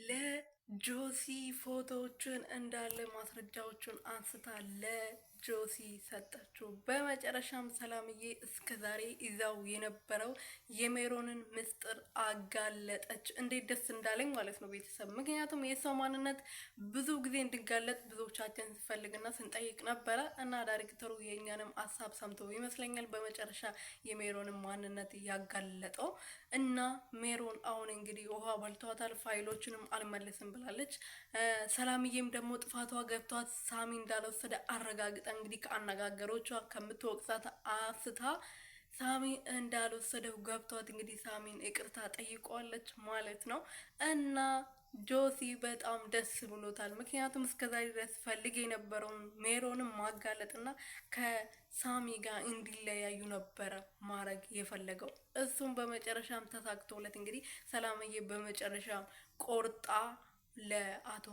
ለጆሲ ፎቶዎችን እንዳለ ማስረጃዎችን አንስታ ለጆሲ ሰጠችው። በመጨረሻም ሰላምዬ እስከዛሬ ይዛው የነበረው የሜሮንን ምስጢር አጋለጠች። እንዴት ደስ እንዳለኝ ማለት ነው ቤተሰብ። ምክንያቱም የሰው ማንነት ብዙ ጊዜ እንዲጋለጥ ብዙዎቻችን ስንፈልግና ስንጠይቅ ነበረ እና ዳይሬክተሩ የእኛንም ሀሳብ ሰምቶ ይመስለኛል በመጨረሻ የሜሮንን ማንነት ያጋለጠው እና ሜሮን አሁን እንግዲህ ውሃ በልተዋታል። ፋይሎችንም አልመለስም ብላለች። ሰላምዬም ደግሞ ጥፋቷ ገብቷት ሳሚ እንዳልወሰደ አረጋግጣ እንግዲህ ከአነጋገሮቿ ከምትወቅሳት አስታ ሳሚ እንዳልወሰደው ገብቷት እንግዲህ ሳሚን ይቅርታ ጠይቋለች ማለት ነው። እና ጆሲ በጣም ደስ ብሎታል። ምክንያቱም እስከዛሬ ድረስ ፈልግ የነበረውን ሜሮንም ማጋለጥና ከሳሚ ጋር እንዲለያዩ ነበረ ማድረግ የፈለገው። እሱም በመጨረሻም ተሳክቶለት እንግዲህ ሰላምዬ በመጨረሻም ቆርጣ ለአቶ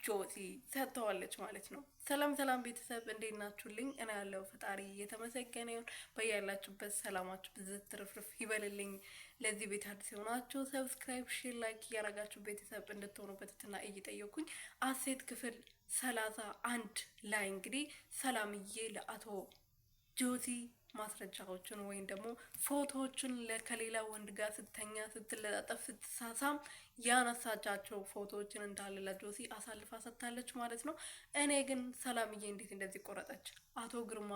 ጆሲ ሰጥተዋለች ማለት ነው። ሰላም ሰላም ቤተሰብ እንዴት ናችሁልኝ? እኔ ያለው ፈጣሪ እየተመሰገነ ይሁን። በያላችሁበት ሰላማችሁ ብዝት ትርፍርፍ ይበልልኝ። ለዚህ ቤት አዲስ የሆናችሁ ሰብስክራይብ፣ ሼር፣ ላይክ እያረጋችሁ ቤተሰብ እንድትሆኑበት እና እየጠየኩኝ አሴት ክፍል 31 ላይ እንግዲህ ሰላምዬ ለአቶ ጆሲ ማስረጃዎችን ወይም ደግሞ ፎቶዎችን ከሌላ ወንድ ጋር ስተኛ ስትለጣጠፍ ስትሳሳም ያነሳቻቸው ፎቶዎችን እንዳለ ለጆሲ አሳልፋ ሰጥታለች ማለት ነው። እኔ ግን ሰላምዬ እንዴት እንደዚህ ቆረጠች? አቶ ግርማ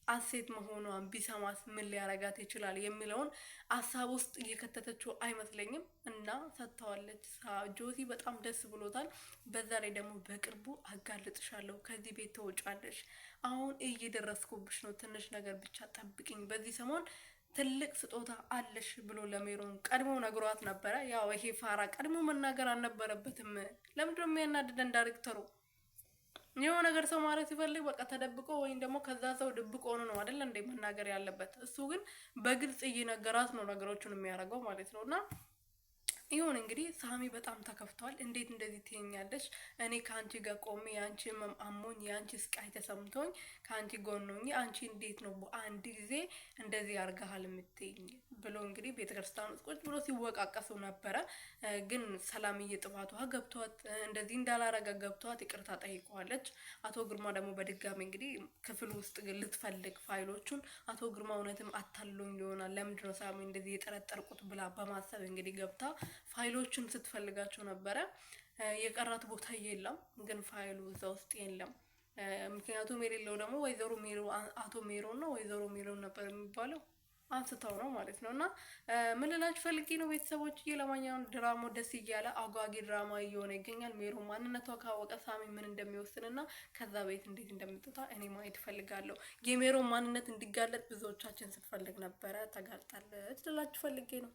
አሴት መሆኗን ቢሰማስ ምን ሊያረጋት ይችላል የሚለውን ሀሳብ ውስጥ እየከተተችው አይመስለኝም። እና ሰጥተዋለች። ጆሲ በጣም ደስ ብሎታል። በዛ ላይ ደግሞ በቅርቡ አጋልጥሻለሁ፣ ከዚህ ቤት ተወጫለሽ፣ አሁን እየደረስኩብሽ ነው፣ ትንሽ ነገር ብቻ ጠብቅኝ፣ በዚህ ሰሞን ትልቅ ስጦታ አለሽ ብሎ ለሜሮን ቀድሞ ነግሯት ነበረ። ያው ይሄ ፋራ ቀድሞ መናገር አልነበረበትም። ለምንድነው የሚያናድደን ዳይሬክተሩ? የሆነ ነገር ሰው ማለት ሲፈልግ በቃ ተደብቆ ወይም ደግሞ ከዛ ሰው ድብቆ ነው አይደል እንዴ መናገር ያለበት። እሱ ግን በግልጽ እየነገራት ነው ነገሮችን የሚያደርገው ማለት ነው። እና ይሁን እንግዲህ ሳሚ በጣም ተከፍቷል። እንዴት እንደዚህ ትኛለሽ? እኔ ከአንቺ ጋር ቆሜ የአንቺ ህመም አሞኝ የአንቺ ስቃይ ተሰምቶኝ ከአንቺ ጎን ሆኜ አንቺ እንዴት ነው በአንድ ጊዜ እንደዚህ ያርጋሃል የምትይኝ ብሎ እንግዲህ ቤተክርስቲያን ውስጥ ቁጭ ብሎ ሲወቃቀሱ ነበረ። ግን ሰላምዬ ጥፋቷ ገብቷት እንደዚህ እንዳላረገ ገብቷት ይቅርታ ጠይቀዋለች። አቶ ግርማ ደግሞ በድጋሚ እንግዲህ ክፍል ውስጥ ልትፈልግ ፋይሎቹን አቶ ግርማ እውነትም አታሎኝ ሊሆናል ለምንድነው ሳሚ እንደዚህ የጠረጠርኩት ብላ በማሰብ እንግዲህ ገብታ ፋይሎችን ስትፈልጋቸው ነበረ። የቀራት ቦታ የለም፣ ግን ፋይሉ እዛ ውስጥ የለም። ምክንያቱም የሌለው ደግሞ ወይዘሮ ሜሮ አቶ ሜሮን ነው ወይዘሮ ሜሮን ነበር የሚባለው አንስተው ነው ማለት ነው። እና ምን ልላችሁ ፈልጌ ነው ቤተሰቦች፣ ለማንኛውም ድራማው ደስ እያለ አጓጊ ድራማ እየሆነ ይገኛል። ሜሮ ማንነቷ ካወቀ ሳሚ ምን እንደሚወስንና ከዛ ቤት እንዴት እንደምትወጣ እኔ ማየት ፈልጋለሁ። የሜሮ ማንነት እንዲጋለጥ ብዙዎቻችን ስትፈልግ ነበረ፣ ተጋልጣለች ልላችሁ ፈልጌ ነው።